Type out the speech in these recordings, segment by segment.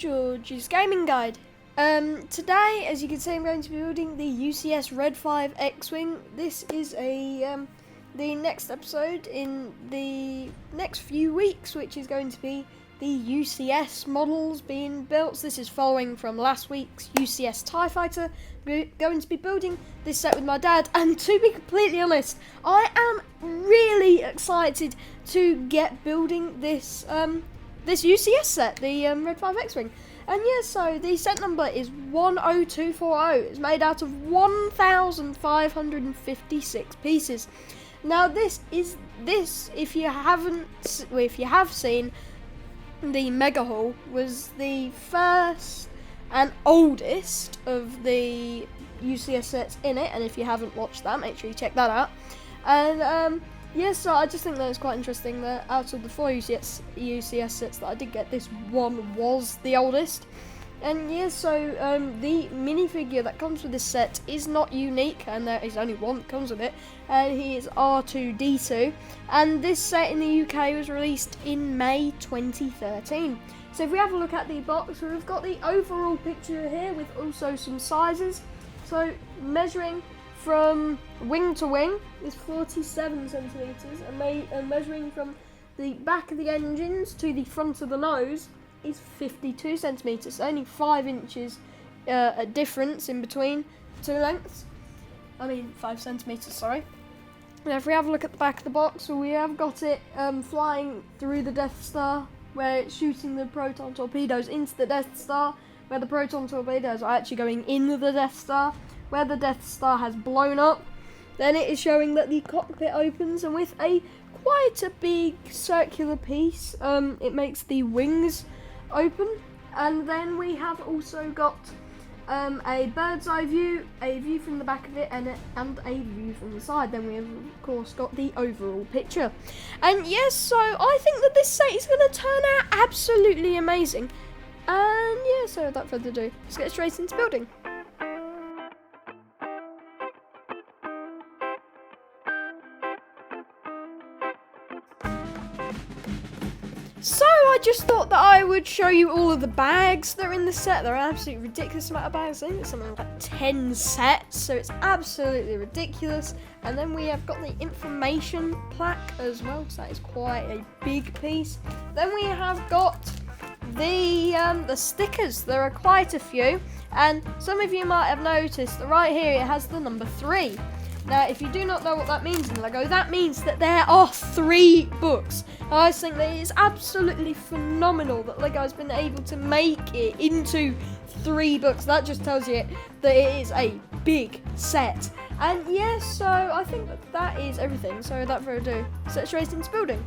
George's Gaming Guide. Today, as you can see, I'm going to be building the UCS Red 5 X-Wing. This is the next episode in the next few weeks, which is going to be the UCS models being built. So this is following from last week's UCS Tie Fighter. We're going to be building this set with my dad, and to be completely honest, I am really excited to get building this this UCS set, the Red 5 X-Wing. And yeah, so the set number is 10240. It's made out of 1,556 pieces. Now if you have seen the Mega Haul, was the first and oldest of the UCS sets in it, and if you haven't watched that, make sure you check that out. And yeah, so I just think that it's quite interesting that out of the 4 UCS sets that I did get, this one was the oldest. And yeah, so the minifigure that comes with this set is not unique, and there is only one that comes with it, and he is R2-D2. And this set in the UK was released in May 2013. So if we have a look at the box, we've got the overall picture here with also some sizes. So measuring from wing to wing is 47 centimetres, and measuring from the back of the engines to the front of the nose is 52 centimetres. Only 5 inches a difference in between two lengths. 5 centimetres, sorry. Now if we have a look at the back of the box, we have got it flying through the Death Star, where it's shooting the proton torpedoes into the Death Star, where the proton torpedoes are actually going into the Death Star. Where the Death Star has blown up, then it is showing that the cockpit opens, and with quite a big circular piece, it makes the wings open. And then we have also got a bird's eye view, a view from the back of it, and a view from the side. Then we have, of course, got the overall picture. And yes, so I think that this set is going to turn out absolutely amazing. And yeah, so without further ado, let's get straight into building. So I just thought that I would show you all of the bags that are in the set. They're an absolutely ridiculous amount of bags. I think it's something like 10 sets, so it's absolutely ridiculous. And then we have got the information plaque as well, so that is quite a big piece. Then we have got the stickers. There are quite a few, and some of you might have noticed that right here it has the number 3. Now, if you do not know what that means in Lego, that means that there are 3 books. I just think that it is absolutely phenomenal that Lego has been able to make it into 3 books. That just tells you that it is a big set. And yes, so I think that is everything. So without further ado, let's get straight into building.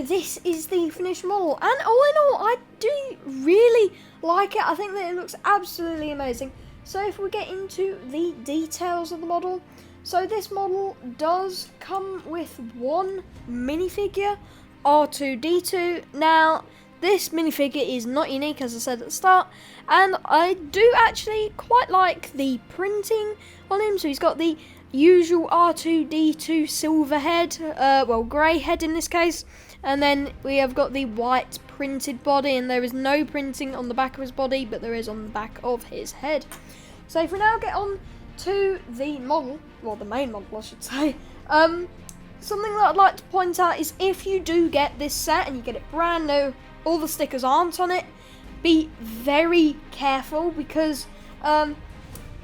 this is the finished model, and all in all, I do really like it. I think that it looks absolutely amazing. So if we get into the details of the model, so this model does come with one minifigure, R2-D2. Now, this minifigure is not unique, as I said at the start, and I do actually quite like the printing on him. So he's got the usual R2-D2 silver head, well, grey head in this case, and then we have got the white printed body, and there is no printing on the back of his body, but there is on the back of his head. So if we now get on to the model, well, the main model I should say, something that I'd like to point out is if you do get this set and you get it brand new, all the stickers aren't on it, be very careful, because I'm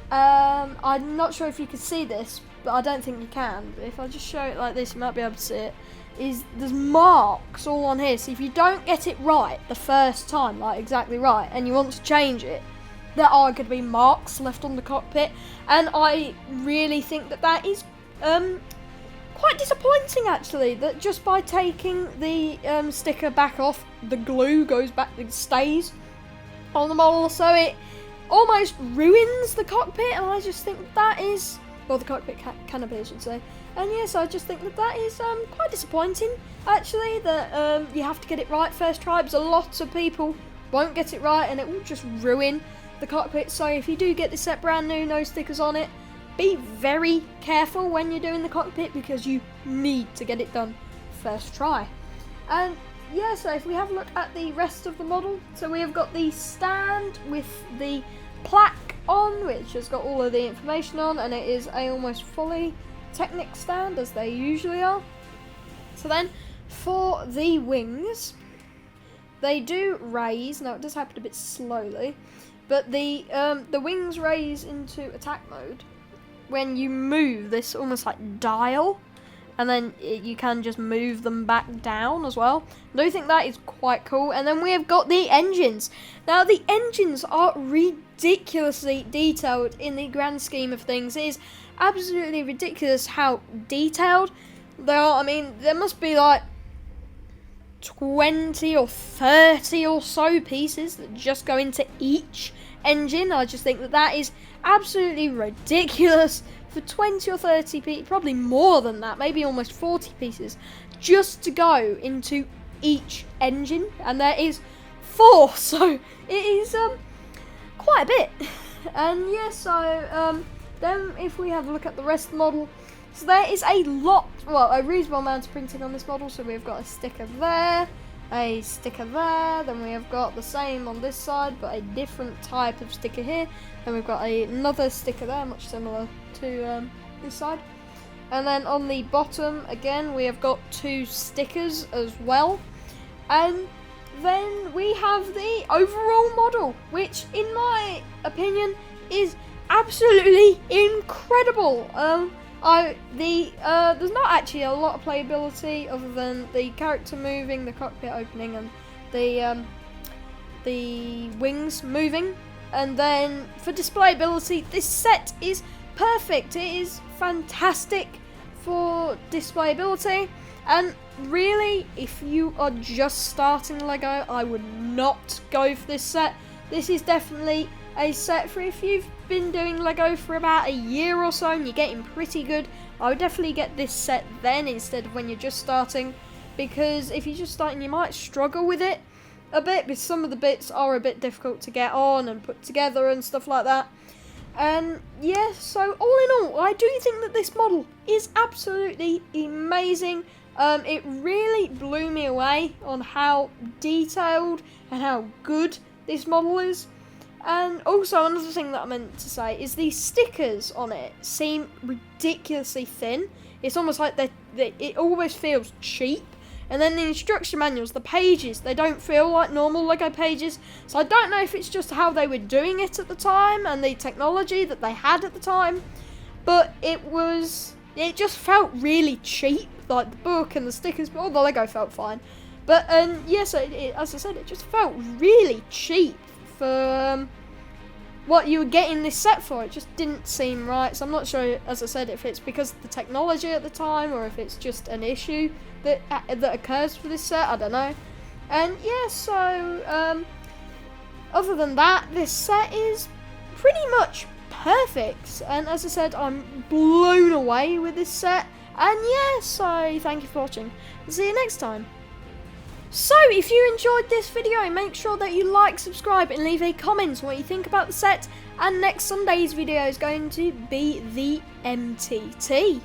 not sure if you can see this, but I don't think you can. But if I just show it like this, you might be able to see it. There's marks all on here, so if you don't get it right the first time, like exactly right, and you want to change it, there are going to be marks left on the cockpit, and I really think that that is quite disappointing, actually, that just by taking the sticker back off, the glue goes back, it stays on the model, so it almost ruins the cockpit, and I just think that is, well, the cockpit canopy I should say, and yes, I just think that that is quite disappointing, actually, that you have to get it right first try, because a lot of people won't get it right, and it will just ruin the cockpit. So if you do get this set brand new, no stickers on it, be very careful when you're doing the cockpit, because you need to get it done first try. And yeah, so if we have a look at the rest of the model, so we have got the stand with the plaque on, which has got all of the information on, and it is a almost fully Technic stand, as they usually are. So then for the wings, they do raise. Now it does happen a bit slowly, but the wings raise into attack mode when you move this almost like dial, and then you can just move them back down as well. I do think that is quite cool. And then we have got the engines. Now the engines are ridiculously detailed in the grand scheme of things. It is absolutely ridiculous how detailed they are. I mean, there must be like 20 or 30 or so pieces that just go into each engine. I just think that that is absolutely ridiculous for 20 or 30 pieces, probably more than that, maybe almost 40 pieces, just to go into each engine, and there is 4, so it is quite a bit. And yeah, so then if we have a look at the rest of the model, so there is a lot, well, a reasonable amount of printing on this model. So we've got a sticker there, a sticker there, then we have got the same on this side, but a different type of sticker here. Then we've got another sticker there, much similar to this side. And then on the bottom, again, we have got 2 stickers as well. And then we have the overall model, which, in my opinion, is absolutely incredible. There's not actually a lot of playability other than the character moving, the cockpit opening, and the wings moving. And then for displayability, this set is perfect. It is fantastic for displayability. And really, if you are just starting Lego, I would not go for this set. This is definitely a set for if you've been doing Lego for about a year or so and you're getting pretty good. I would definitely get this set then instead of when you're just starting, because if you're just starting you might struggle with it a bit, because some of the bits are a bit difficult to get on and put together and stuff like that. And yeah, so all in all, I do think that this model is absolutely amazing. It really blew me away on how detailed and how good this model is. And also another thing that I meant to say is the stickers on it seem ridiculously thin. It's almost like it always feels cheap. And then the instruction manuals, the pages, they don't feel like normal Lego pages. So I don't know if it's just how they were doing it at the time and the technology that they had at the time. But it just felt really cheap, like the book and the stickers, but all the Lego felt fine. But yes, as I said, it just felt really cheap for what you were getting this set for. It just didn't seem right. So I'm not sure, as I said, if it's because of the technology at the time or if it's just an issue that occurs for this set. I don't know. And yeah, so other than that, this set is pretty much perfect. And as I said, I'm blown away with this set. And yeah, so thank you for watching. See you next time. So, if you enjoyed this video, make sure that you like, subscribe, and leave a comment on what you think about the set. And next Sunday's video is going to be the MTT.